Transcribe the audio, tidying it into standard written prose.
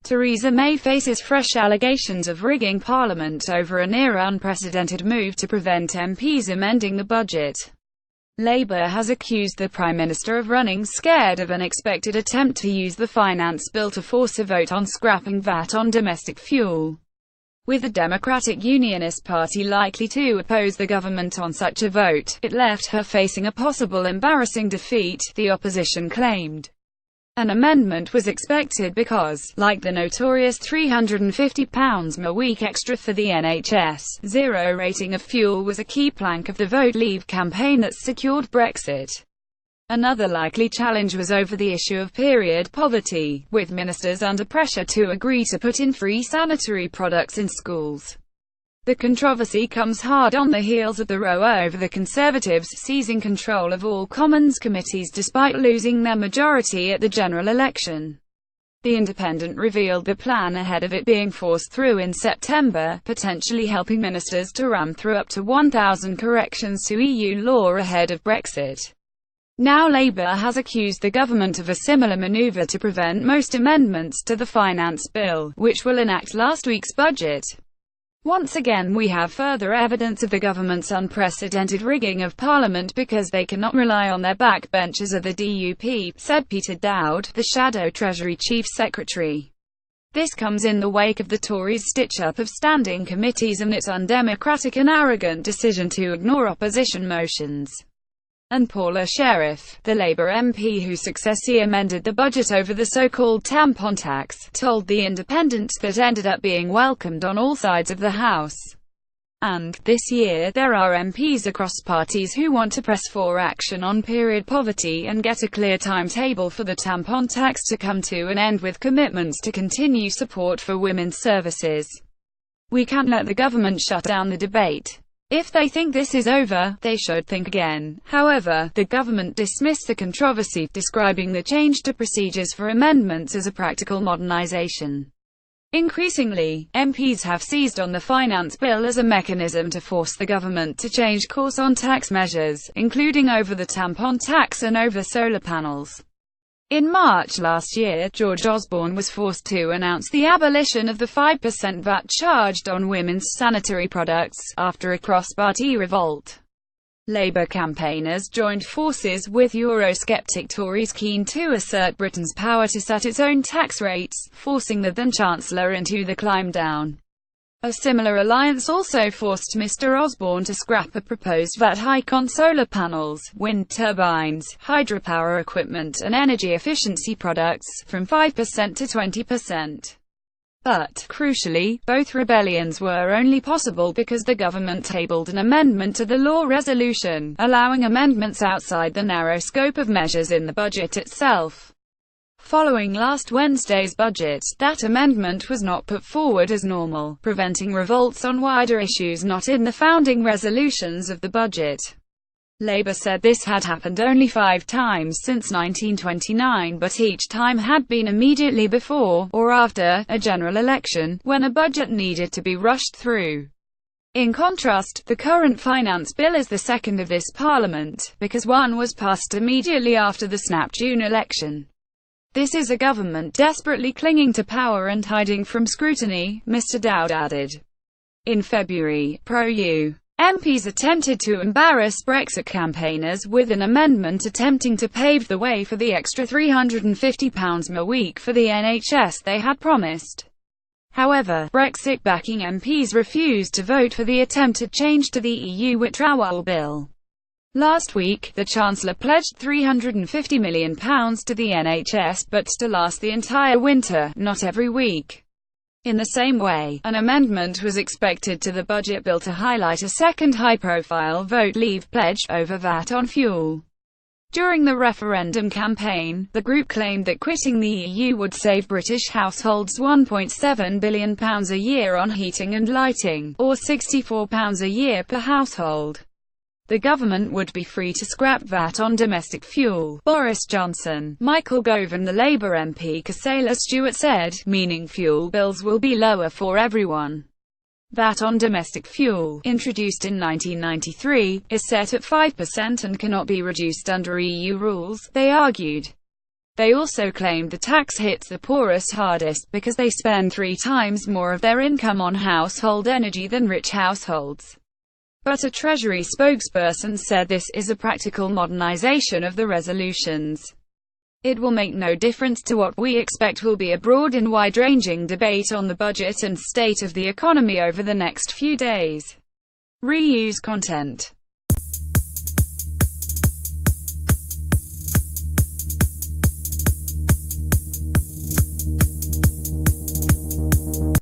Theresa May faces fresh allegations of rigging Parliament over a near-unprecedented move to prevent MPs amending the budget. Labour has accused the Prime Minister of running scared of an expected attempt to use the finance bill to force a vote on scrapping VAT on domestic fuel, with the Democratic Unionist Party likely to oppose the government on such a vote. It left her facing a possible embarrassing defeat, the opposition claimed. An amendment was expected because, like the notorious £350 a week extra for the NHS, zero rating of fuel was a key plank of the Vote Leave campaign that secured Brexit. Another likely challenge was over the issue of period poverty, with ministers under pressure to agree to put in free sanitary products in schools. The controversy comes hard on the heels of the row over the Conservatives seizing control of all Commons committees despite losing their majority at the general election. The Independent revealed the plan ahead of it being forced through in September, potentially helping ministers to ram through up to 1,000 corrections to EU law ahead of Brexit. Now Labour has accused the government of a similar manoeuvre to prevent most amendments to the finance bill, which will enact last week's budget. Once again we have further evidence of the government's unprecedented rigging of Parliament because they cannot rely on their backbenchers of the DUP, said Peter Dowd, the Shadow Treasury Chief Secretary. This comes in the wake of the Tories' stitch-up of standing committees and its undemocratic and arrogant decision to ignore opposition motions. And Paula Sheriff, the Labour MP who successfully amended the budget over the so-called tampon tax, told The Independent that ended up being welcomed on all sides of the House. And, this year, there are MPs across parties who want to press for action on period poverty and get a clear timetable for the tampon tax to come to an end with commitments to continue support for women's services. We can't let the government shut down the debate. If they think this is over, they should think again. However, the government dismissed the controversy, describing the change to procedures for amendments as a practical modernisation. Increasingly, MPs have seized on the finance bill as a mechanism to force the government to change course on tax measures, including over the tampon tax and over solar panels. In March last year, George Osborne was forced to announce the abolition of the 5% VAT charged on women's sanitary products, after a cross-party revolt. Labour campaigners joined forces with Eurosceptic Tories keen to assert Britain's power to set its own tax rates, forcing the then-Chancellor into the climb down. A similar alliance also forced Mr Osborne to scrap a proposed VAT hike on solar panels, wind turbines, hydropower equipment and energy efficiency products, from 5% to 20%. But, crucially, both rebellions were only possible because the government tabled an amendment to the law resolution, allowing amendments outside the narrow scope of measures in the budget itself. Following last Wednesday's budget, that amendment was not put forward as normal, preventing revolts on wider issues not in the founding resolutions of the budget. Labour said this had happened only 5 times since 1929, but each time had been immediately before, or after, a general election, when a budget needed to be rushed through. In contrast, the current finance bill is the second of this Parliament, because one was passed immediately after the snap June election. This is a government desperately clinging to power and hiding from scrutiny, Mr Dowd added. In February, pro-EU MPs attempted to embarrass Brexit campaigners with an amendment attempting to pave the way for the extra £350 a week for the NHS they had promised. However, Brexit-backing MPs refused to vote for the attempted change to the EU withdrawal bill. Last week, the Chancellor pledged £350 million to the NHS, but to last the entire winter, not every week. In the same way, an amendment was expected to the budget bill to highlight a second high-profile Vote Leave pledge, over VAT on fuel. During the referendum campaign, the group claimed that quitting the EU would save British households £1.7 billion a year on heating and lighting, or £64 a year per household. The government would be free to scrap VAT on domestic fuel. Boris Johnson, Michael Gove and the Labour MP Casella Stewart said, meaning fuel bills will be lower for everyone. VAT on domestic fuel, introduced in 1993, is set at 5% and cannot be reduced under EU rules, they argued. They also claimed the tax hits the poorest hardest because they spend 3 times more of their income on household energy than rich households. But a Treasury spokesperson said this is a practical modernization of the resolutions. It will make no difference to what we expect will be a broad and wide-ranging debate on the budget and state of the economy over the next few days. Reuse content.